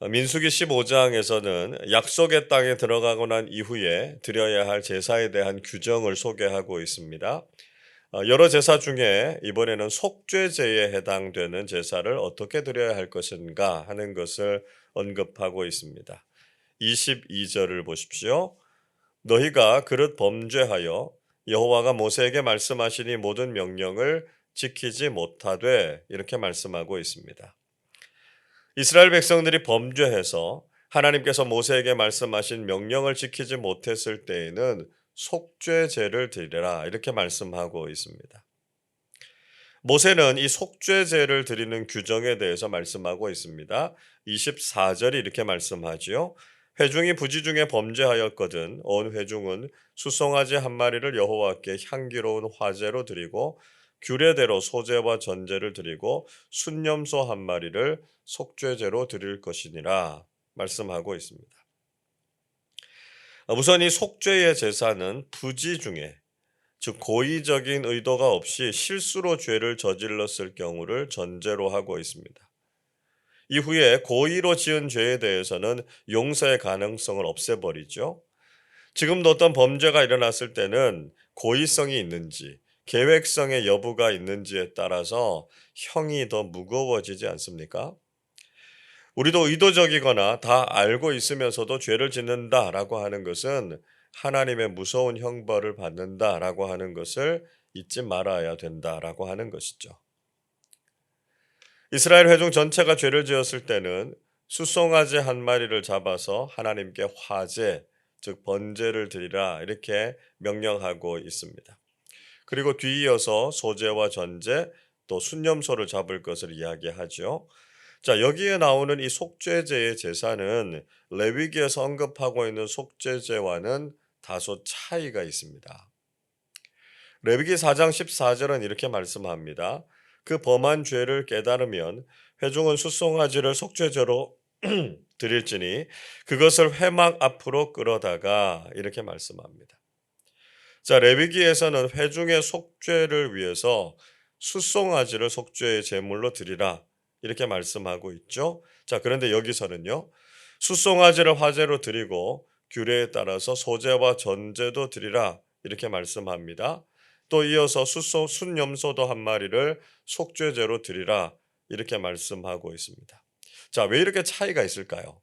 민수기 15장에서는 약속의 땅에 들어가고 난 이후에 드려야 할 제사에 대한 규정을 소개하고 있습니다. 여러 제사 중에 이번에는 속죄제에 해당되는 제사를 어떻게 드려야 할 것인가 하는 것을 언급하고 있습니다. 22절을 보십시오. 너희가 그릇 범죄하여 여호와가 모세에게 말씀하신 이 모든 명령을 지키지 못하되 이렇게 말씀하고 있습니다. 이스라엘 백성들이 범죄해서 하나님께서 모세에게 말씀하신 명령을 지키지 못했을 때에는 속죄제를 드리라 이렇게 말씀하고 있습니다. 모세는 이 속죄제를 드리는 규정에 대해서 말씀하고 있습니다. 24절이 이렇게 말씀하지요. 회중이 부지 중에 범죄하였거든 온 회중은 수송아지 한 마리를 여호와께 향기로운 화제로 드리고 규례대로 소제와 전제를 드리고 순념소 한 마리를 속죄제로 드릴 것이니라 말씀하고 있습니다. 우선 이 속죄의 제사는 부지 중에 즉 고의적인 의도가 없이 실수로 죄를 저질렀을 경우를 전제로 하고 있습니다. 이후에 고의로 지은 죄에 대해서는 용서의 가능성을 없애버리죠. 지금도 어떤 범죄가 일어났을 때는 고의성이 있는지 계획성의 여부가 있는지에 따라서 형이 더 무거워지지 않습니까? 우리도 의도적이거나 다 알고 있으면서도 죄를 짓는다라고 하는 것은 하나님의 무서운 형벌을 받는다라고 하는 것을 잊지 말아야 된다라고 하는 것이죠. 이스라엘 회중 전체가 죄를 지었을 때는 수송아지 한 마리를 잡아서 하나님께 화제, 즉 번제를 드리라 이렇게 명령하고 있습니다. 그리고 뒤이어서 소제와 전제, 또 순념소를 잡을 것을 이야기하죠. 자, 여기에 나오는 이 속죄제의 제사는 레위기에서 언급하고 있는 속죄제와는 다소 차이가 있습니다. 레위기 4장 14절은 이렇게 말씀합니다. 그 범한 죄를 깨달으면 회중은 숫송아지를 속죄제로 드릴지니 그것을 회막 앞으로 끌어다가 이렇게 말씀합니다. 자, 레위기에서는 회중의 속죄를 위해서 숫송아지를 속죄의 제물로 드리라 이렇게 말씀하고 있죠. 자, 그런데 여기서는요. 숫송아지를 화제로 드리고 규례에 따라서 소제와 전제도 드리라 이렇게 말씀합니다. 또 이어서 순염소도 한 마리를 속죄제로 드리라 이렇게 말씀하고 있습니다. 자, 왜 이렇게 차이가 있을까요?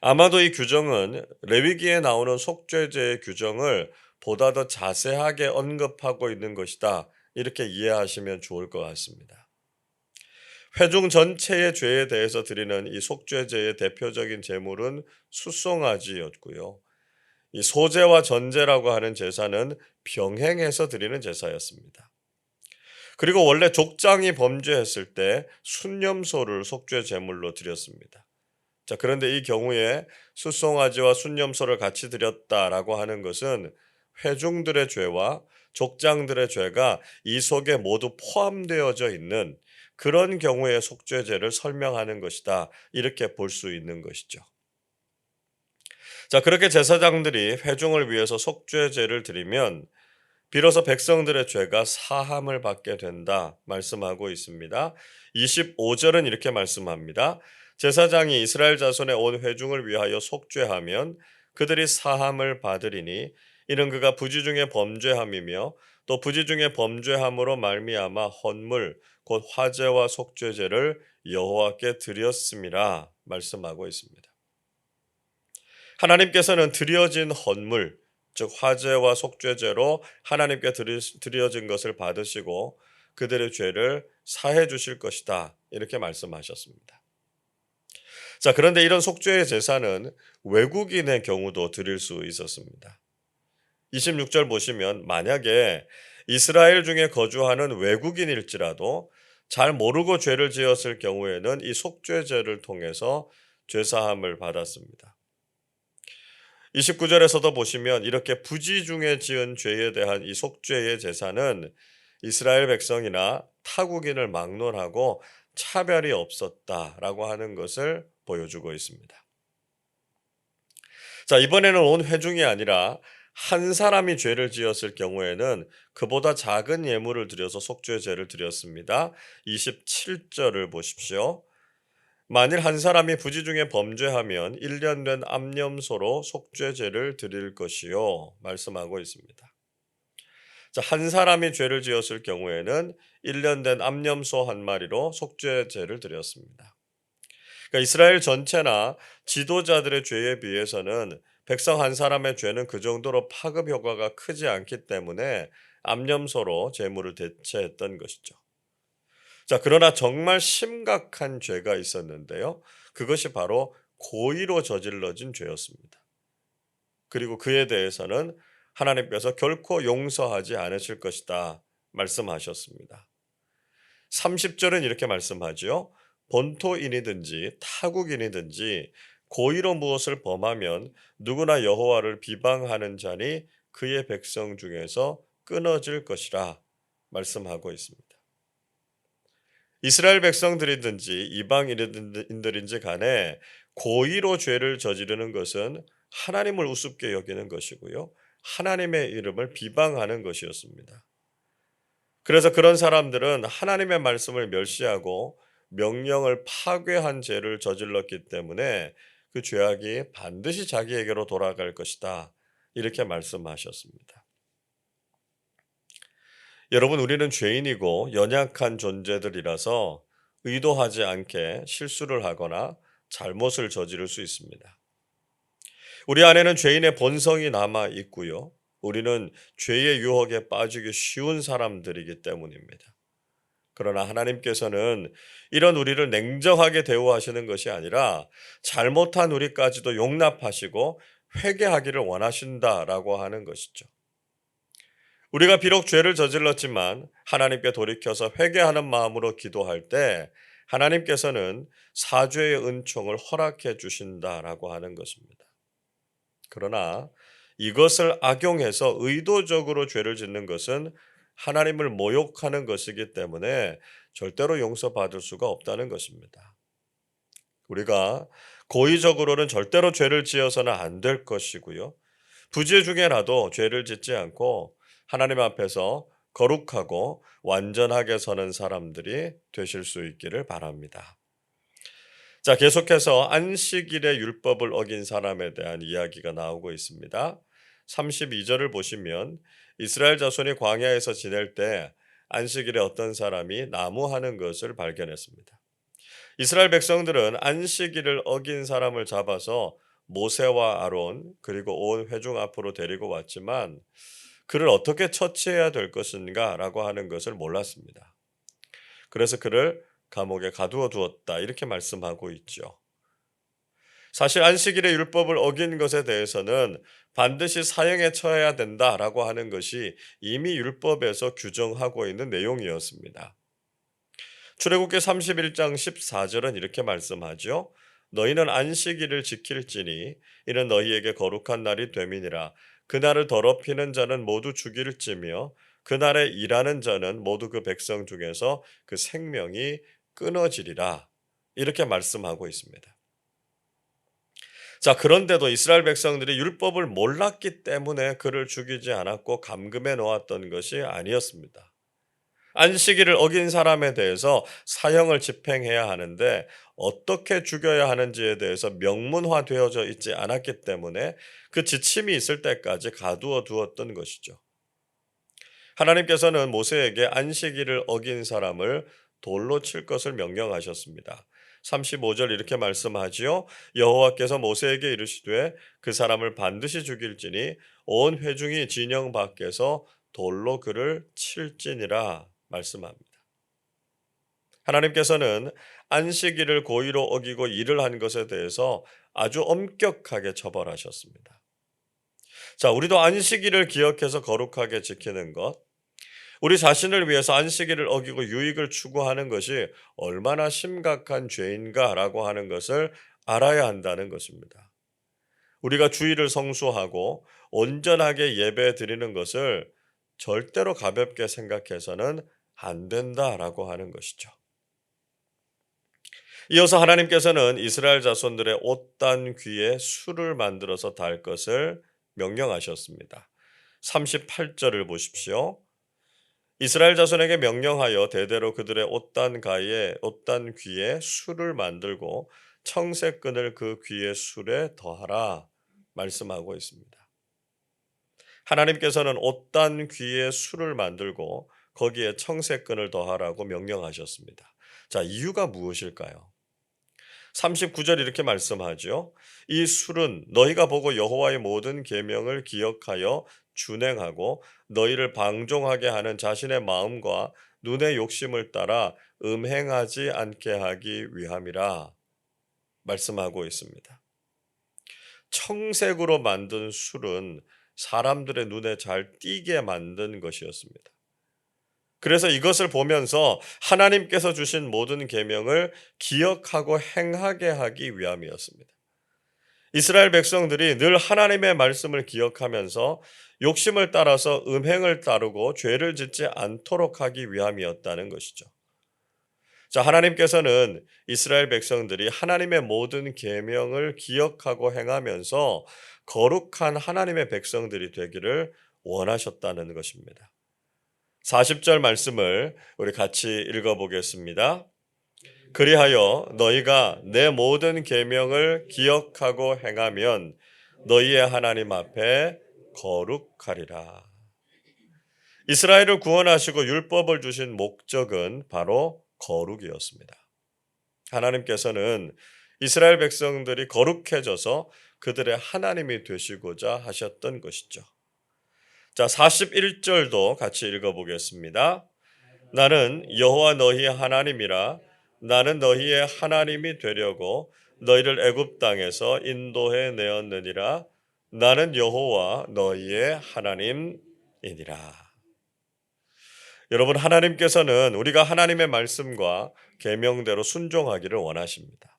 아마도 이 규정은 레위기에 나오는 속죄제의 규정을 보다 더 자세하게 언급하고 있는 것이다. 이렇게 이해하시면 좋을 것 같습니다. 회중 전체의 죄에 대해서 드리는 이 속죄제의 대표적인 제물은 숫송아지였고요. 이 소제와 전제라고 하는 제사는 병행해서 드리는 제사였습니다. 그리고 원래 족장이 범죄했을 때 순념소를 속죄 제물로 드렸습니다. 자, 그런데 이 경우에 숫송아지와 순념소를 같이 드렸다라고 하는 것은 회중들의 죄와 족장들의 죄가 이 속에 모두 포함되어져 있는 그런 경우의 속죄제를 설명하는 것이다. 이렇게 볼 수 있는 것이죠. 자, 그렇게 제사장들이 회중을 위해서 속죄제를 드리면 비로소 백성들의 죄가 사함을 받게 된다 말씀하고 있습니다. 25절은 이렇게 말씀합니다. 제사장이 이스라엘 자손의 온 회중을 위하여 속죄하면 그들이 사함을 받으리니 이는 그가 부지 중에 범죄함이며 또 부지 중에 범죄함으로 말미암아 헌물 곧 화제와 속죄제를 여호와께 드렸음이라 말씀하고 있습니다. 하나님께서는 드려진 헌물 즉 화제와 속죄제로 하나님께 드려진 것을 받으시고 그들의 죄를 사해 주실 것이다 이렇게 말씀하셨습니다. 자, 그런데 이런 속죄의 제사는 외국인의 경우도 드릴 수 있었습니다. 26절 보시면 만약에 이스라엘 중에 거주하는 외국인일지라도 잘 모르고 죄를 지었을 경우에는 이 속죄제를 통해서 죄사함을 받았습니다. 29절에서도 보시면 이렇게 부지 중에 지은 죄에 대한 이 속죄의 제사는 이스라엘 백성이나 타국인을 막론하고 차별이 없었다라고 하는 것을 보여주고 있습니다. 자, 이번에는 온 회중이 아니라 한 사람이 죄를 지었을 경우에는 그보다 작은 예물을 드려서 속죄제를 드렸습니다. 27절을 보십시오. 만일 한 사람이 부지 중에 범죄하면 1년 된 암염소로 속죄제를 드릴 것이요 말씀하고 있습니다. 자, 한 사람이 죄를 지었을 경우에는 1년 된 암염소 한 마리로 속죄제를 드렸습니다. 그러니까 이스라엘 전체나 지도자들의 죄에 비해서는 백성 한 사람의 죄는 그 정도로 파급 효과가 크지 않기 때문에 암염소로 제물을 대체했던 것이죠. 자, 그러나 정말 심각한 죄가 있었는데요. 그것이 바로 고의로 저질러진 죄였습니다. 그리고 그에 대해서는 하나님께서 결코 용서하지 않으실 것이다 말씀하셨습니다. 30절은 이렇게 말씀하지요. 본토인이든지 타국인이든지 고의로 무엇을 범하면 누구나 여호와를 비방하는 자니 그의 백성 중에서 끊어질 것이라 말씀하고 있습니다. 이스라엘 백성들이든지 이방인들인지 간에 고의로 죄를 저지르는 것은 하나님을 우습게 여기는 것이고요. 하나님의 이름을 비방하는 것이었습니다. 그래서 그런 사람들은 하나님의 말씀을 멸시하고 명령을 파괴한 죄를 저질렀기 때문에 그 죄악이 반드시 자기에게로 돌아갈 것이다. 이렇게 말씀하셨습니다. 여러분, 우리는 죄인이고 연약한 존재들이라서 의도하지 않게 실수를 하거나 잘못을 저지를 수 있습니다. 우리 안에는 죄인의 본성이 남아 있고요. 우리는 죄의 유혹에 빠지기 쉬운 사람들이기 때문입니다. 그러나 하나님께서는 이런 우리를 냉정하게 대우하시는 것이 아니라 잘못한 우리까지도 용납하시고 회개하기를 원하신다라고 하는 것이죠. 우리가 비록 죄를 저질렀지만 하나님께 돌이켜서 회개하는 마음으로 기도할 때 하나님께서는 사죄의 은총을 허락해 주신다라고 하는 것입니다. 그러나 이것을 악용해서 의도적으로 죄를 짓는 것은 하나님을 모욕하는 것이기 때문에 절대로 용서받을 수가 없다는 것입니다. 우리가 고의적으로는 절대로 죄를 지어서는 안 될 것이고요. 부재 중에라도 죄를 짓지 않고 하나님 앞에서 거룩하고 완전하게 서는 사람들이 되실 수 있기를 바랍니다. 자, 계속해서 안식일의 율법을 어긴 사람에 대한 이야기가 나오고 있습니다. 32절을 보시면 이스라엘 자손이 광야에서 지낼 때 안식일에 어떤 사람이 나무하는 것을 발견했습니다. 이스라엘 백성들은 안식일을 어긴 사람을 잡아서 모세와 아론 그리고 온 회중 앞으로 데리고 왔지만 그를 어떻게 처치해야 될 것인가 라고 하는 것을 몰랐습니다. 그래서 그를 감옥에 가두어 두었다 이렇게 말씀하고 있죠. 사실 안식일의 율법을 어긴 것에 대해서는 반드시 사형에 처해야 된다라고 하는 것이 이미 율법에서 규정하고 있는 내용이었습니다. 출애굽기 31장 14절은 이렇게 말씀하죠. 너희는 안식일을 지킬지니 이는 너희에게 거룩한 날이 됨이니라. 그날을 더럽히는 자는 모두 죽일지며 그날에 일하는 자는 모두 그 백성 중에서 그 생명이 끊어지리라. 이렇게 말씀하고 있습니다. 자, 그런데도 이스라엘 백성들이 율법을 몰랐기 때문에 그를 죽이지 않았고 감금해 놓았던 것이 아니었습니다. 안식일을 어긴 사람에 대해서 사형을 집행해야 하는데 어떻게 죽여야 하는지에 대해서 명문화되어져 있지 않았기 때문에 그 지침이 있을 때까지 가두어 두었던 것이죠. 하나님께서는 모세에게 안식일을 어긴 사람을 돌로 칠 것을 명령하셨습니다. 35절 이렇게 말씀하지요. 여호와께서 모세에게 이르시되 그 사람을 반드시 죽일지니 온 회중이 진영 밖에서 돌로 그를 칠지니라 말씀합니다. 하나님께서는 안식일을 고의로 어기고 일을 한 것에 대해서 아주 엄격하게 처벌하셨습니다. 자, 우리도 안식일을 기억해서 거룩하게 지키는 것, 우리 자신을 위해서 안식일을 어기고 유익을 추구하는 것이 얼마나 심각한 죄인가라고 하는 것을 알아야 한다는 것입니다. 우리가 주일을 성수하고 온전하게 예배 드리는 것을 절대로 가볍게 생각해서는 안 된다라고 하는 것이죠. 이어서 하나님께서는 이스라엘 자손들의 옷단 귀에 술을 만들어서 달 것을 명령하셨습니다. 38절을 보십시오. 이스라엘 자손에게 명령하여 대대로 그들의 옷단 귀에 술을 만들고 청색끈을 그 귀의 술에 더하라 말씀하고 있습니다. 하나님께서는 옷단 귀에 술을 만들고 거기에 청색끈을 더하라고 명령하셨습니다. 자, 이유가 무엇일까요? 39절 이렇게 말씀하죠. 이 술은 너희가 보고 여호와의 모든 계명을 기억하여 준행하고 너희를 방종하게 하는 자신의 마음과 눈의 욕심을 따라 음행하지 않게 하기 위함이라 말씀하고 있습니다. 청색으로 만든 술은 사람들의 눈에 잘 띄게 만든 것이었습니다. 그래서 이것을 보면서 하나님께서 주신 모든 계명을 기억하고 행하게 하기 위함이었습니다. 이스라엘 백성들이 늘 하나님의 말씀을 기억하면서 욕심을 따라서 음행을 따르고 죄를 짓지 않도록 하기 위함이었다는 것이죠. 자, 하나님께서는 이스라엘 백성들이 하나님의 모든 계명을 기억하고 행하면서 거룩한 하나님의 백성들이 되기를 원하셨다는 것입니다. 40절 말씀을 우리 같이 읽어보겠습니다. 그리하여 너희가 내 모든 계명을 기억하고 행하면 너희의 하나님 앞에 거룩하리라. 이스라엘을 구원하시고 율법을 주신 목적은 바로 거룩이었습니다. 하나님께서는 이스라엘 백성들이 거룩해져서 그들의 하나님이 되시고자 하셨던 것이죠. 자, 41절도 같이 읽어보겠습니다. 나는 여호와 너희의 하나님이라. 나는 너희의 하나님이 되려고 너희를 애굽 땅에서 인도해 내었느니라. 나는 여호와 너희의 하나님이니라. 여러분, 하나님께서는 우리가 하나님의 말씀과 계명대로 순종하기를 원하십니다.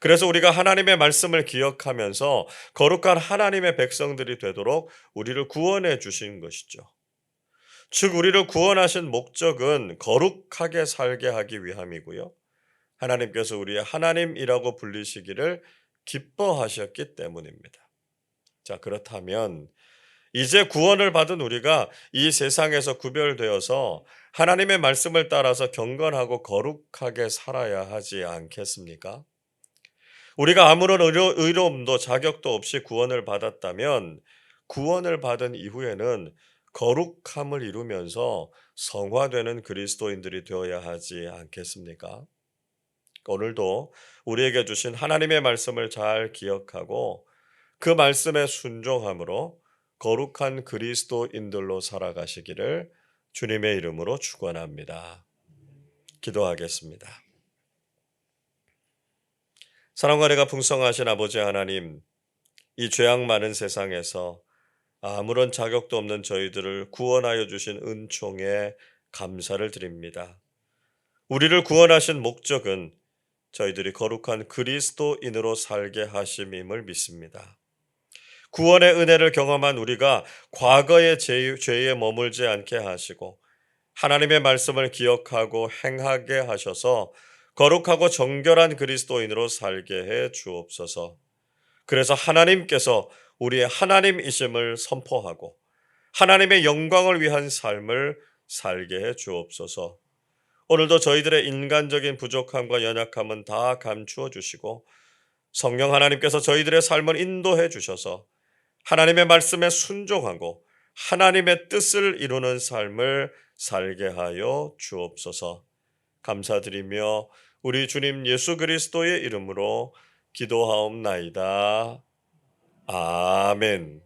그래서 우리가 하나님의 말씀을 기억하면서 거룩한 하나님의 백성들이 되도록 우리를 구원해 주신 것이죠. 즉 우리를 구원하신 목적은 거룩하게 살게 하기 위함이고요. 하나님께서 우리의 하나님이라고 불리시기를 기뻐하셨기 때문입니다. 자, 그렇다면 이제 구원을 받은 우리가 이 세상에서 구별되어서 하나님의 말씀을 따라서 경건하고 거룩하게 살아야 하지 않겠습니까? 우리가 아무런 의로움도 자격도 없이 구원을 받았다면 구원을 받은 이후에는 거룩함을 이루면서 성화되는 그리스도인들이 되어야 하지 않겠습니까? 오늘도 우리에게 주신 하나님의 말씀을 잘 기억하고 그 말씀에 순종함으로 거룩한 그리스도인들로 살아가시기를 주님의 이름으로 축원합니다. 기도하겠습니다. 사랑과 은혜가 풍성하신 아버지 하나님, 이 죄악 많은 세상에서 아무런 자격도 없는 저희들을 구원하여 주신 은총에 감사를 드립니다. 우리를 구원하신 목적은 저희들이 거룩한 그리스도인으로 살게 하심임을 믿습니다. 구원의 은혜를 경험한 우리가 과거의 죄에 머물지 않게 하시고 하나님의 말씀을 기억하고 행하게 하셔서 거룩하고 정결한 그리스도인으로 살게 해 주옵소서. 그래서 하나님께서 우리의 하나님이심을 선포하고 하나님의 영광을 위한 삶을 살게 해 주옵소서. 오늘도 저희들의 인간적인 부족함과 연약함은 다 감추어 주시고 성령 하나님께서 저희들의 삶을 인도해 주셔서 하나님의 말씀에 순종하고 하나님의 뜻을 이루는 삶을 살게 하여 주옵소서. 감사드리며 우리 주님 예수 그리스도의 이름으로 기도하옵나이다. 아멘.